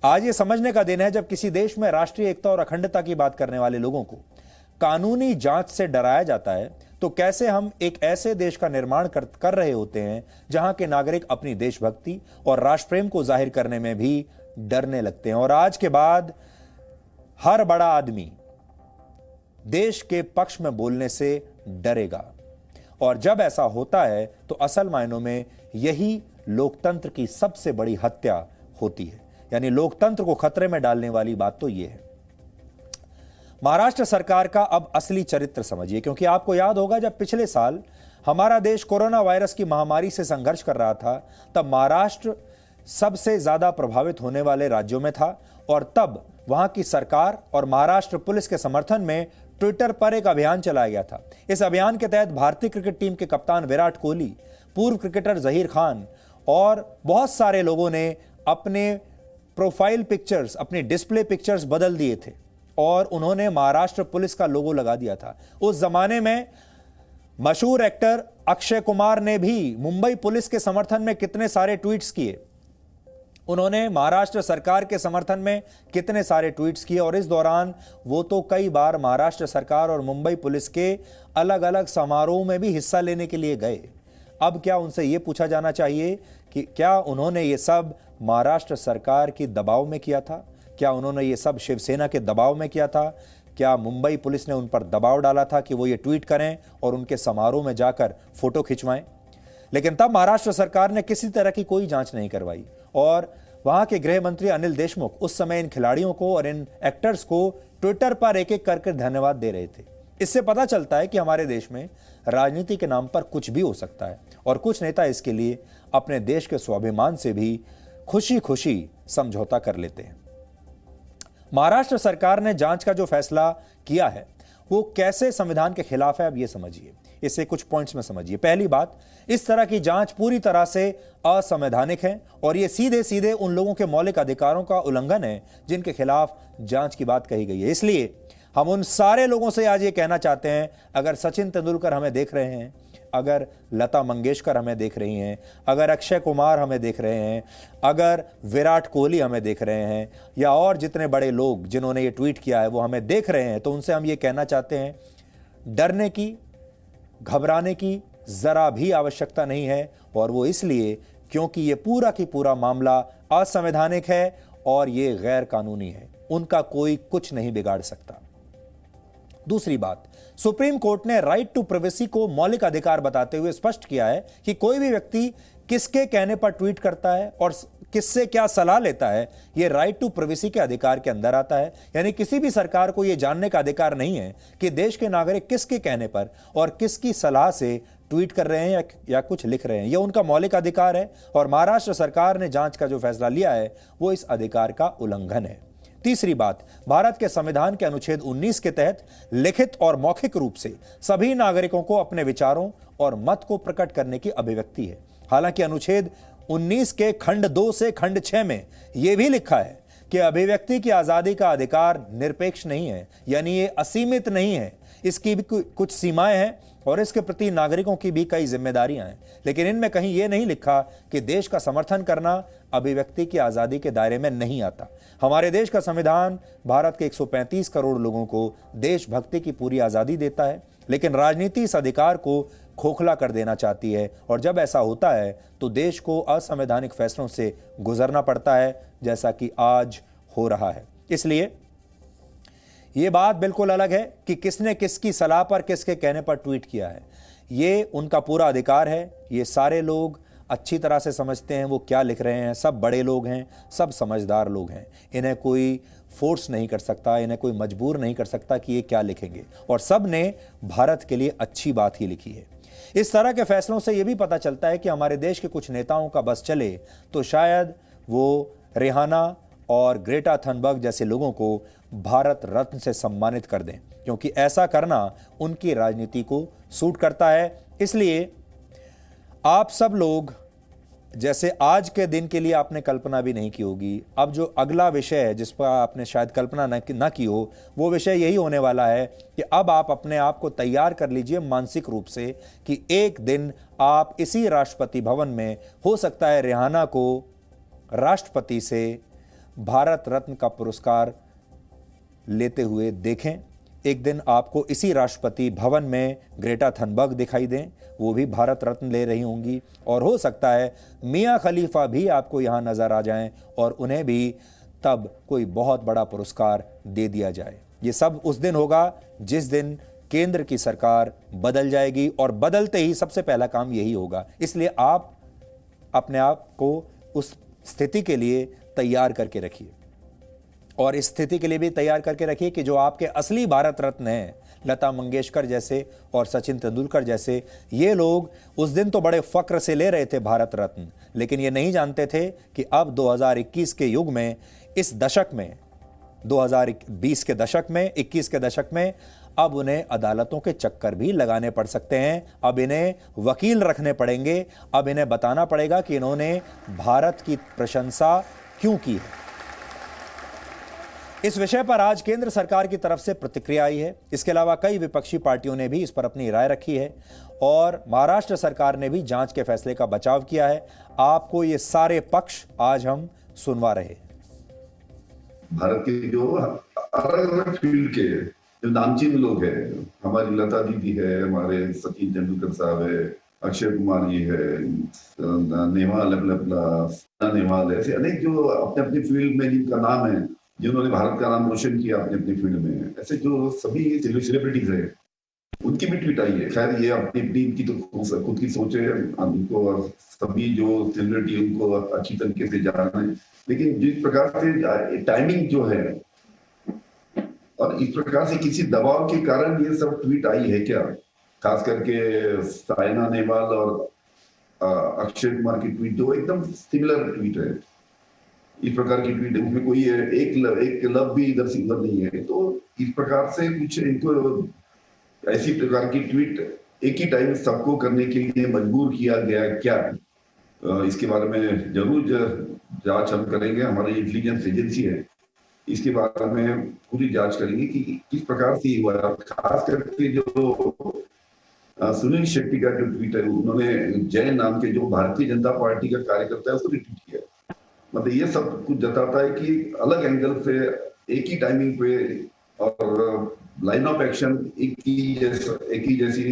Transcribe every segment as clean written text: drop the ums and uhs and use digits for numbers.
आज ये समझने का दिन है जब किसी देश में राष्ट्रीय एकता और अखंडता की बात करने वाले लोगों को कानूनी जांच से डराया जाता है, तो कैसे हम एक ऐसे देश का निर्माण कर रहे होते हैं जहां के नागरिक अपनी देशभक्ति और राष्ट्र प्रेम को जाहिर करने में भी डरने लगते हैं। और आज के बाद हर बड़ा आदमी देश के पक्ष में बोलने से डरेगा, और जब ऐसा होता है तो असल मायनों में यही लोकतंत्र की सबसे बड़ी हत्या होती है। यानी लोकतंत्र को खतरे में डालने वाली बात तो यह है। महाराष्ट्र सरकार का अब असली चरित्र समझिए, क्योंकि आपको याद होगा जब पिछले साल हमारा देश कोरोना वायरस की महामारी से संघर्ष कर रहा था, तब महाराष्ट्र सबसे ज्यादा प्रभावित होने वाले राज्यों में था, और तब वहां की सरकार और महाराष्ट्र पुलिस के समर्थन में ट्विटर पर एक अभियान चलाया गया था। इस अभियान के तहत भारतीय क्रिकेट टीम के कप्तान विराट कोहली, पूर्व क्रिकेटर जहीर खान और बहुत सारे लोगों ने अपने प्रोफाइल पिक्चर्स, अपने डिस्प्ले पिक्चर्स बदल दिए थे और उन्होंने महाराष्ट्र पुलिस का लोगो लगा दिया था। उस जमाने में मशहूर एक्टर अक्षय कुमार ने भी मुंबई पुलिस के समर्थन में कितने सारे ट्वीट्स किए, उन्होंने महाराष्ट्र सरकार के समर्थन में कितने सारे ट्वीट्स किए, और इस दौरान वो तो कई बार महाराष्ट्र सरकार और मुंबई पुलिस के अलग अलग समारोह में भी हिस्सा लेने के लिए गए। अब क्या उनसे यह पूछा जाना चाहिए कि क्या उन्होंने ये सब महाराष्ट्र सरकार की दबाव में किया था? क्या उन्होंने ये सब शिवसेना के दबाव में किया था? क्या मुंबई पुलिस ने उन पर दबाव डाला था कि वो ये ट्वीट करें और उनके समारोह में जाकर फोटो खिंचवाएं? लेकिन तब महाराष्ट्र सरकार ने किसी तरह की कोई जांच नहीं करवाई, और वहां के गृह मंत्री अनिल देशमुख उस समय इन खिलाड़ियों को और इन एक्टर्स को ट्विटर पर एक एक करके धन्यवाद दे रहे थे। इससे पता चलता है कि हमारे देश में राजनीति के नाम पर कुछ भी हो सकता है, और कुछ नेता इसके लिए अपने देश के स्वाभिमान से भी खुशी खुशी समझौता कर लेते हैं। महाराष्ट्र सरकार ने जांच का जो फैसला किया है वो कैसे संविधान के खिलाफ है, अब ये समझिए। इसे कुछ पॉइंट्स में समझिए। पहली बात, इस तरह की जांच पूरी तरह से असंवैधानिक है, और ये सीधे सीधे उन लोगों के मौलिक अधिकारों का उल्लंघन है जिनके खिलाफ जांच की बात कही गई है। इसलिए हम उन सारे लोगों से आज ये कहना चाहते हैं, अगर सचिन तेंदुलकर हमें देख रहे हैं, अगर लता मंगेशकर हमें देख रही हैं, अगर अक्षय कुमार हमें देख रहे हैं, अगर विराट कोहली हमें देख रहे हैं, या और जितने बड़े लोग जिन्होंने ये ट्वीट किया है वो हमें देख रहे हैं, तो उनसे हम ये कहना चाहते हैं, डरने की, घबराने की जरा भी आवश्यकता नहीं है। और वो इसलिए क्योंकि ये पूरा की पूरा मामला असंवैधानिक है और ये गैर कानूनी है। उनका कोई कुछ नहीं बिगाड़ सकता। दूसरी बात, सुप्रीम कोर्ट ने राइट टू प्राइवेसी को मौलिक अधिकार बताते हुए स्पष्ट किया है कि कोई भी व्यक्ति किसके कहने पर ट्वीट करता है और किससे क्या सलाह लेता है, यह राइट टू प्राइवेसी के अधिकार के अंदर आता है। यानी किसी भी सरकार को यह जानने का अधिकार नहीं है कि देश के नागरिक किसके कहने पर और किसकी सलाह से ट्वीट कर रहे हैं या कुछ लिख रहे हैं। यह उनका मौलिक अधिकार है, और महाराष्ट्र सरकार ने जांच का जो फैसला लिया है वो इस अधिकार का उल्लंघन है। तीसरी बात, भारत के संविधान के अनुच्छेद 19 के तहत लिखित और मौखिक रूप से सभी नागरिकों को अपने विचारों और मत को प्रकट करने की अभिव्यक्ति है। हालांकि अनुच्छेद 19 के खंड 2 से खंड 6 में यह भी लिखा है कि अभिव्यक्ति की आजादी का अधिकार निरपेक्ष नहीं है, यानी ये असीमित नहीं है, इसकी भी कुछ सीमाएं हैं और इसके प्रति नागरिकों की भी कई जिम्मेदारियां हैं। लेकिन इनमें कहीं यह नहीं लिखा कि देश का समर्थन करना अभिव्यक्ति की आजादी के दायरे में नहीं आता। हमारे देश का संविधान भारत के 135 करोड़ लोगों को देशभक्ति की पूरी आजादी देता है, लेकिन राजनीति इस अधिकार को खोखला कर देना चाहती है, और जब ऐसा होता है तो देश को असंवैधानिक फैसलों से गुजरना पड़ता है, जैसा कि आज हो रहा है। इसलिए यह बात बिल्कुल अलग है कि किसने किसकी सलाह पर किसके कहने पर ट्वीट किया है। ये उनका पूरा अधिकार है। ये सारे लोग अच्छी तरह से समझते हैं वो क्या लिख रहे हैं। सब बड़े लोग हैं, सब समझदार लोग हैं। इन्हें कोई फोर्स नहीं कर सकता, इन्हें कोई मजबूर नहीं कर सकता कि ये क्या लिखेंगे, और सब ने भारत के लिए अच्छी बात ही लिखी है। इस तरह के फैसलों से यह भी पता चलता है कि हमारे देश के कुछ नेताओं का बस चले तो शायद वो रिहाना और ग्रेटा थनबर्ग जैसे लोगों को भारत रत्न से सम्मानित कर दें, क्योंकि ऐसा करना उनकी राजनीति को सूट करता है। इसलिए आप सब लोग, जैसे आज के दिन के लिए आपने कल्पना भी नहीं की होगी, अब जो अगला विषय है जिस पर आपने शायद कल्पना न की हो, वो विषय यही होने वाला है कि अब आप अपने आप को तैयार कर लीजिए मानसिक रूप से कि एक दिन आप इसी राष्ट्रपति भवन में, हो सकता है रिहाना को राष्ट्रपति से, भारत रत्न का पुरस्कार लेते हुए देखें। एक दिन आपको इसी राष्ट्रपति भवन में ग्रेटा थनबर्ग दिखाई दें, वो भी भारत रत्न ले रही होंगी, और हो सकता है मियां खलीफा भी आपको यहाँ नजर आ जाएं और उन्हें भी तब कोई बहुत बड़ा पुरस्कार दे दिया जाए। ये सब उस दिन होगा जिस दिन केंद्र की सरकार बदल जाएगी, और बदलते ही सबसे पहला काम यही होगा। इसलिए आप अपने आप को उस स्थिति के लिए तैयार करके रखिए, और इस स्थिति के लिए भी तैयार करके रखिए कि जो आपके असली भारत रत्न हैं, लता मंगेशकर जैसे और सचिन तेंदुलकर जैसे, ये लोग उस दिन तो बड़े फक्र से ले रहे थे भारत रत्न, लेकिन ये नहीं जानते थे कि अब 2021 के युग में, इस दशक में, 2020 के दशक में, 21 के दशक में, अब उन्हें अदालतों के चक्कर भी लगाने पड़ सकते हैं। अब इन्हें वकील रखने पड़ेंगे, अब इन्हें बताना पड़ेगा कि इन्होंने भारत की प्रशंसा क्यों की है। इस विषय पर आज केंद्र सरकार की तरफ से प्रतिक्रिया आई है। इसके अलावा कई विपक्षी पार्टियों ने भी इस पर अपनी राय रखी है, और महाराष्ट्र सरकार ने भी जांच के फैसले का बचाव किया है। आपको ये सारे पक्ष आज हम सुनवा रहे हैं। भारत के जो अलग अलग फील्ड के जो नामचीन लोग हैं, हमारी लता दीदी है, हमारे सचिन तेंदुलकर साहब है, अक्षय कुमार जी है, नेवाल, ऐसे अनेक जो अपने अपने फील्ड में जिनका नाम है, जिन्होंने भारत का नाम रोशन किया अपने अपने फील्ड में, ऐसे जो सभी सेलिब्रिटीज है, उनकी भी ट्वीट आई है। खैर ये अपनी इनकी तो खुद की सोच है, उनको और सभी जो सेलिब्रिटी उनको अच्छी तरीके से जाना है, लेकिन जिस प्रकार से टाइमिंग जो है और इस प्रकार से किसी दबाव के कारण ये सब ट्वीट आई है क्या, खास करके साइना नेहवाल और अक्षय कुमार की ट्वीट जो एकदम सिमिलर ट्वीट है, इस प्रकार की ट्वीट, उसमें कोई एक लव भी इधर से उधर नहीं है। तो इस प्रकार से कुछ इनको ऐसी प्रकार की ट्वीट एक ही टाइम सबको करने के लिए मजबूर किया गया क्या, इसके बारे में जरूर जांच हम करेंगे। हमारी इंटेलिजेंस एजेंसी है, इसके बारे में पूरी जांच करेंगे कि किस प्रकार से हुआ। खास करके जो सुनील शेट्टी का जो ट्वीट है, उन्होंने जैन नाम के जो भारतीय जनता पार्टी का कार्यकर्ता है उसको रिट्वीट किया। मतलब ये सब कुछ जताता है कि अलग एंगल से एक ही टाइमिंग पे और लाइन ऑफ एक्शन एक ही जैसी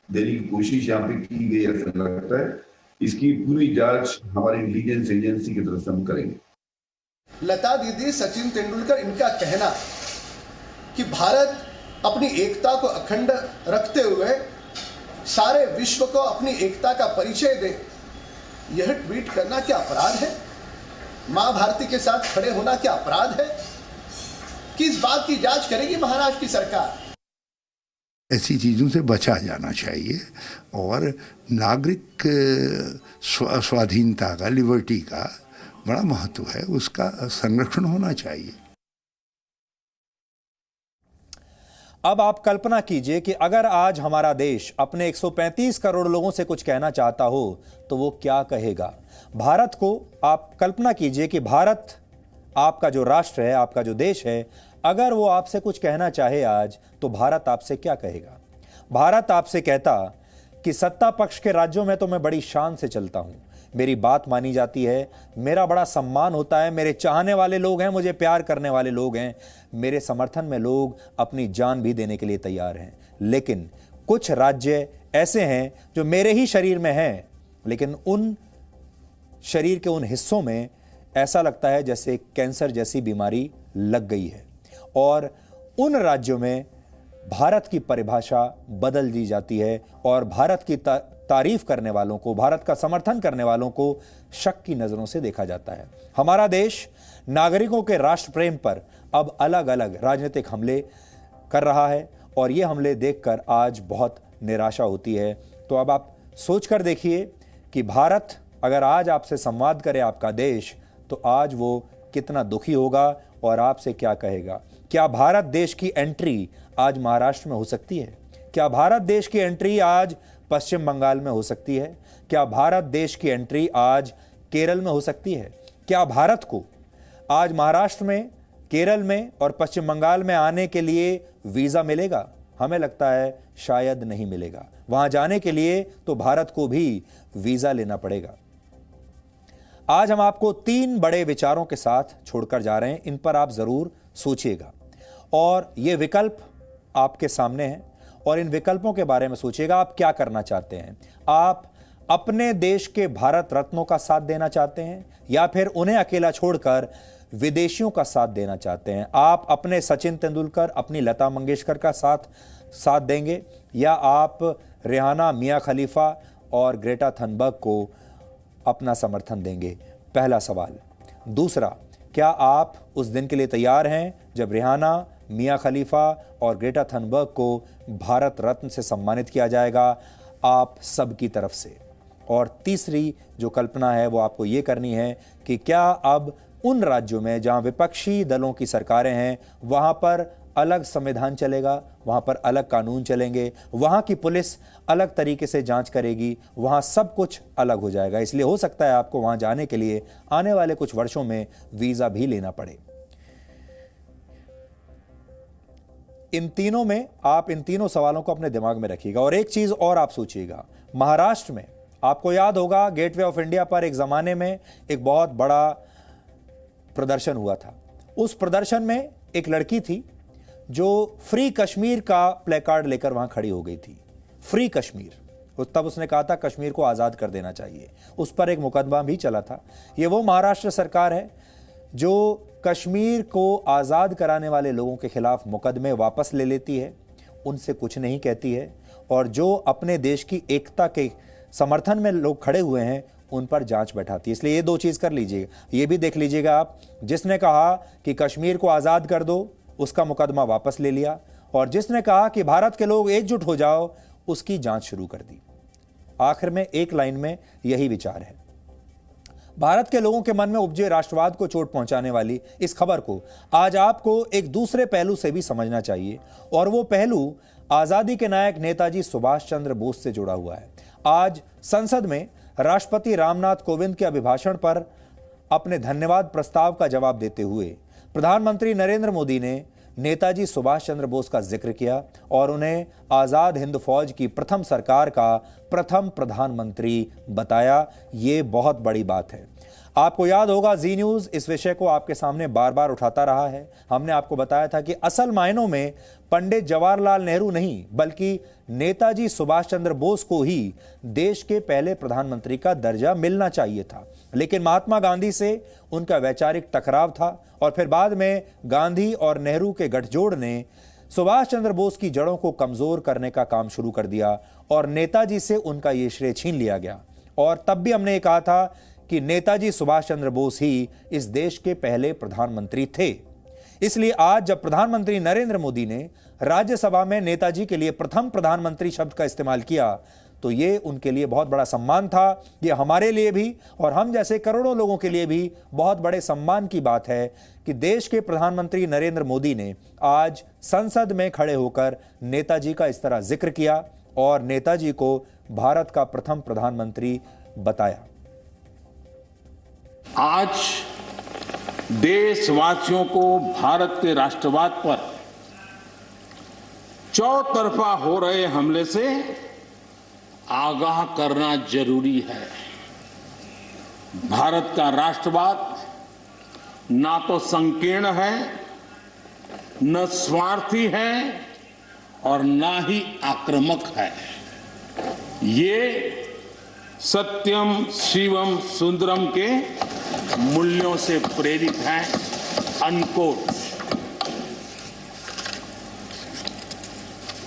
देने की कोशिश यहाँ पे की गई, ऐसा लगता है। इसकी पूरी जांच हमारी इंटेलिजेंस एजेंसी की तरफ से हम करेंगे। लता दीदी, सचिन तेंदुलकर, इनका कहना कि भारत अपनी एकता को अखंड रखते हुए सारे विश्व को अपनी एकता का परिचय दे, यह ट्वीट करना क्या अपराध है? मां भारती के साथ खड़े होना क्या अपराध है? किस बात की जांच करेगी महाराष्ट्र की सरकार? ऐसी चीज़ों से बचा जाना चाहिए, और नागरिक स्वाधीनता का, लिबर्टी का बड़ा महत्व है, उसका संरक्षण होना चाहिए। अब आप कल्पना कीजिए कि अगर आज हमारा देश अपने 135 करोड़ लोगों से कुछ कहना चाहता हो तो वो क्या कहेगा। भारत को आप कल्पना कीजिए कि भारत, आपका जो राष्ट्र है, आपका जो देश है, अगर वो आपसे कुछ कहना चाहे आज, तो भारत आपसे क्या कहेगा। भारत आपसे कहता कि सत्ता पक्ष के राज्यों में तो मैं बड़ी शान से चलता हूं, मेरी बात मानी जाती है, मेरा बड़ा सम्मान होता है, मेरे चाहने वाले लोग हैं, मुझे प्यार करने वाले लोग हैं, मेरे समर्थन में लोग अपनी जान भी देने के लिए तैयार हैं। लेकिन कुछ राज्य ऐसे हैं जो मेरे ही शरीर में हैं, लेकिन उन शरीर के उन हिस्सों में ऐसा लगता है जैसे कैंसर जैसी बीमारी लग गई है, और उन राज्यों में भारत की परिभाषा बदल दी जाती है, और भारत की तारीफ करने वालों को, भारत का समर्थन करने वालों को शक की नजरों से देखा जाता है। हमारा देश नागरिकों के राष्ट्र प्रेम पर अब अलग अलग राजनीतिक हमले कर रहा है, और ये हमले देखकर आज बहुत निराशा होती है। तो अब आप सोचकर देखिए कि भारत अगर आज आपसे संवाद करे, आपका देश, तो आज वो कितना दुखी होगा और आपसे क्या कहेगा। क्या भारत देश की एंट्री आज महाराष्ट्र में हो सकती है? क्या भारत देश की एंट्री आज पश्चिम बंगाल में हो सकती है? क्या भारत देश की एंट्री आज केरल में हो सकती है? क्या भारत को आज महाराष्ट्र में, केरल में और पश्चिम बंगाल में आने के लिए वीजा मिलेगा? हमें लगता है शायद नहीं मिलेगा। वहां जाने के लिए तो भारत को भी वीजा लेना पड़ेगा। आज हम आपको 3 बड़े विचारों के साथ छोड़कर जा रहे हैं। इन पर आप जरूर सोचिएगा और ये विकल्प आपके सामने हैं और इन विकल्पों के बारे में सोचिएगा। आप क्या करना चाहते हैं? आप अपने देश के भारत रत्नों का साथ देना चाहते हैं या फिर उन्हें अकेला छोड़कर विदेशियों का साथ देना चाहते हैं? आप अपने सचिन तेंदुलकर, अपनी लता मंगेशकर का साथ देंगे या आप रिहाना, मियां खलीफा और ग्रेटा थनबर्ग को अपना समर्थन देंगे? पहला सवाल। दूसरा, क्या आप उस दिन के लिए तैयार हैं जब रिहाना, मियां खलीफा और ग्रेटा थनबर्ग को भारत रत्न से सम्मानित किया जाएगा आप सब की तरफ से? और तीसरी जो कल्पना है वो आपको ये करनी है कि क्या अब उन राज्यों में जहां विपक्षी दलों की सरकारें हैं वहां पर अलग संविधान चलेगा, वहां पर अलग कानून चलेंगे, वहां की पुलिस अलग तरीके से जांच करेगी, वहां सब कुछ अलग हो जाएगा। इसलिए हो सकता है आपको वहां जाने के लिए आने वाले कुछ वर्षों में वीजा भी लेना पड़े। इन तीनों में आप इन तीनों सवालों को अपने दिमाग में रखिएगा। और एक चीज और आप सोचिएगा, महाराष्ट्र में आपको याद होगा गेटवे ऑफ इंडिया पर एक जमाने में एक बहुत बड़ा प्रदर्शन हुआ था। उस प्रदर्शन में एक लड़की थी जो फ्री कश्मीर का प्ले कार्ड लेकर वहां खड़ी हो गई थी। फ्री कश्मीर, तब उसने कहा था कश्मीर को आजाद कर देना चाहिए। उस पर एक मुकदमा भी चला था। यह वो महाराष्ट्र सरकार है जो कश्मीर को आजाद कराने वाले लोगों के खिलाफ मुकदमे वापस ले लेती है, उनसे कुछ नहीं कहती है, और जो अपने देश की एकता के समर्थन में लोग खड़े हुए हैं उन पर जांच बैठाती है। इसलिए ये 2 चीज कर लीजिएगा। ये भी देख लीजिएगा आप, जिसने कहा कि कश्मीर को आजाद कर दो उसका मुकदमा वापस ले लिया, और जिसने कहा कि भारत के लोग एकजुट हो जाओ उसकी जांच शुरू कर दी। आखिर में एक लाइन में यही विचार है। भारत के लोगों के मन में उपजे राष्ट्रवाद को चोट पहुंचाने वाली इस खबर को आज आपको एक दूसरे पहलू से भी समझना चाहिए, और वो पहलू आजादी के नायक नेताजी सुभाष चंद्र बोस से जुड़ा हुआ है। आज संसद में राष्ट्रपति रामनाथ कोविंद के अभिभाषण पर अपने धन्यवाद प्रस्ताव का जवाब देते हुए प्रधानमंत्री नरेंद्र मोदी ने नेताजी सुभाष चंद्र बोस का जिक्र किया और उन्हें आजाद हिंद फौज की प्रथम सरकार का प्रथम प्रधानमंत्री बताया। ये बहुत बड़ी बात है। आपको याद होगा जी न्यूज़ इस विषय को आपके सामने बार बार उठाता रहा है। हमने आपको बताया था कि असल मायनों में पंडित जवाहरलाल नेहरू नहीं बल्कि नेताजी सुभाष चंद्र बोस को ही देश के पहले प्रधानमंत्री का दर्जा मिलना चाहिए था, लेकिन महात्मा गांधी से उनका वैचारिक टकराव था और फिर बाद में गांधी और नेहरू के गठजोड़ ने सुभाष चंद्र बोस की जड़ों को कमजोर करने का काम शुरू कर दिया और नेताजी से उनका यह श्रेय छीन लिया गया। और तब भी हमने ये कहा था कि नेताजी सुभाष चंद्र बोस ही इस देश के पहले प्रधानमंत्री थे। इसलिए आज जब प्रधानमंत्री नरेंद्र मोदी ने राज्यसभा में नेताजी के लिए प्रथम प्रधानमंत्री शब्द का इस्तेमाल किया तो ये उनके लिए बहुत बड़ा सम्मान था। ये हमारे लिए भी और हम जैसे करोड़ों लोगों के लिए भी बहुत बड़े सम्मान की बात है कि देश के प्रधानमंत्री नरेंद्र मोदी ने आज संसद में खड़े होकर नेताजी का इस तरह जिक्र किया और नेताजी को भारत का प्रथम प्रधानमंत्री बताया। आज देशवासियों को भारत के राष्ट्रवाद पर चौतरफा हो रहे हमले से आगाह करना जरूरी है। भारत का राष्ट्रवाद ना तो संकीर्ण है, न स्वार्थी है और ना ही आक्रामक है। ये सत्यम शिवम सुंदरम के मूल्यों से प्रेरित है। अनकोट।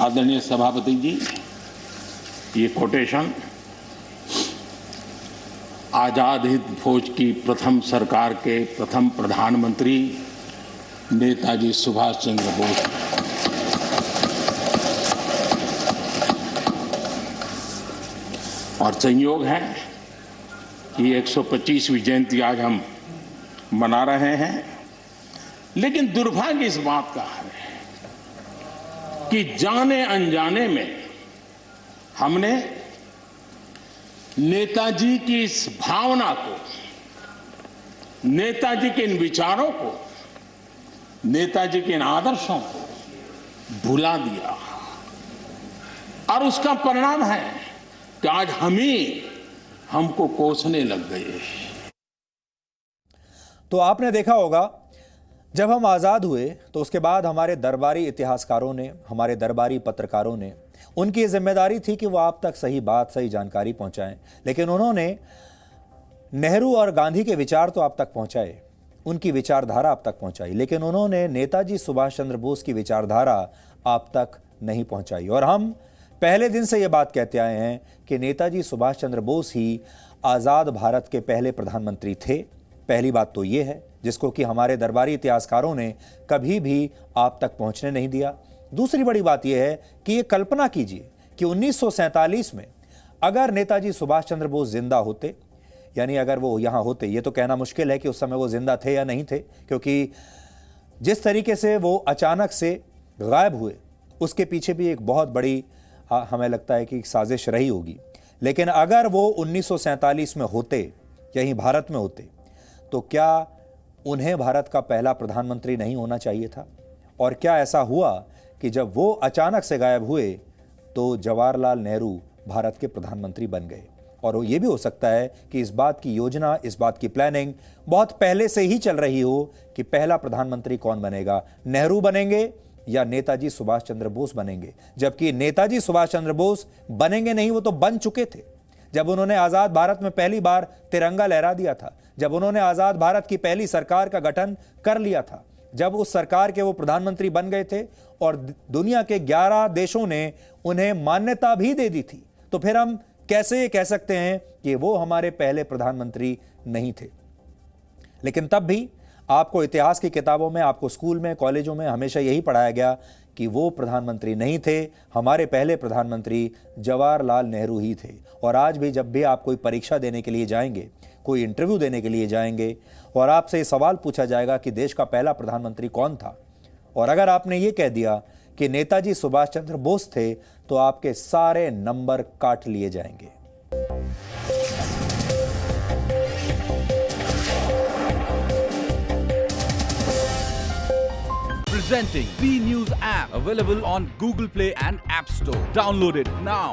आदरणीय सभापति जी, ये कोटेशन आजाद हिंद फौज की प्रथम सरकार के प्रथम प्रधानमंत्री नेताजी सुभाष चंद्र बोस और संयोग है कि 125वीं जयंती आज हम मना रहे हैं। लेकिन दुर्भाग्य इस बात का है कि जाने अनजाने में हमने नेताजी की इस भावना को, नेताजी के इन विचारों को, नेताजी के इन आदर्शों को भुला दिया और उसका परिणाम है कि आज हम ही हमको कोसने लग गए। तो आपने देखा होगा जब हम आज़ाद हुए तो उसके बाद हमारे दरबारी इतिहासकारों ने, हमारे दरबारी पत्रकारों ने, उनकी जिम्मेदारी थी कि वो आप तक सही बात, सही जानकारी पहुंचाएं। लेकिन उन्होंने नेहरू और गांधी के विचार तो आप तक पहुंचाए, उनकी विचारधारा आप तक पहुंचाई, लेकिन उन्होंने नेताजी सुभाष चंद्र बोस की विचारधारा आप तक नहीं पहुंचाई। और हम पहले दिन से ये बात कहते आए हैं कि नेताजी सुभाष चंद्र बोस ही आज़ाद भारत के पहले प्रधानमंत्री थे। पहली बात तो ये है जिसको कि हमारे दरबारी इतिहासकारों ने कभी भी आप तक पहुंचने नहीं दिया। दूसरी बड़ी बात यह है कि ये कल्पना कीजिए कि 1947 में अगर नेताजी सुभाष चंद्र बोस जिंदा होते, यानी अगर वो यहाँ होते, ये तो कहना मुश्किल है कि उस समय वो जिंदा थे या नहीं थे, क्योंकि जिस तरीके से वो अचानक से गायब हुए उसके पीछे भी एक बहुत बड़ी हमें लगता है कि साजिश रही होगी। लेकिन अगर वो 1947 में होते, यहीं भारत में होते, तो क्या उन्हें भारत का पहला प्रधानमंत्री नहीं होना चाहिए था? और क्या ऐसा हुआ कि जब वो अचानक से गायब हुए तो जवाहरलाल नेहरू भारत के प्रधानमंत्री बन गए? और ये भी हो सकता है कि इस बात की योजना, इस बात की प्लानिंग बहुत पहले से ही चल रही हो कि पहला प्रधानमंत्री कौन बनेगा, नेहरू बनेंगे या नेताजी सुभाष चंद्र बोस बनेंगे। जबकि नेताजी सुभाष चंद्र बोस बनेंगे नहीं, वो तो बन चुके थे। जब उन्होंने आज़ाद भारत में पहली बार तिरंगा लहरा दिया था, जब उन्होंने आज़ाद भारत की पहली सरकार का गठन कर लिया था, जब उस सरकार के वो प्रधानमंत्री बन गए थे और दुनिया के 11 देशों ने उन्हें मान्यता भी दे दी थी, तो फिर हम कैसे ये कह सकते हैं कि वो हमारे पहले प्रधानमंत्री नहीं थे? लेकिन तब भी आपको इतिहास की किताबों में, आपको स्कूल में, कॉलेजों में हमेशा यही पढ़ाया गया कि वो प्रधानमंत्री नहीं थे, हमारे पहले प्रधानमंत्री जवाहरलाल नेहरू ही थे। और आज भी जब भी आप कोई परीक्षा देने के लिए जाएंगे, कोई इंटरव्यू देने के लिए जाएंगे और आपसे ये सवाल पूछा जाएगा कि देश का पहला प्रधानमंत्री कौन था, और अगर आपने ये कह दिया कि नेताजी सुभाष चंद्र बोस थे, तो आपके सारे नंबर काट लिए जाएंगे। Presenting B News app, available on Google Play and App Store. Download it now.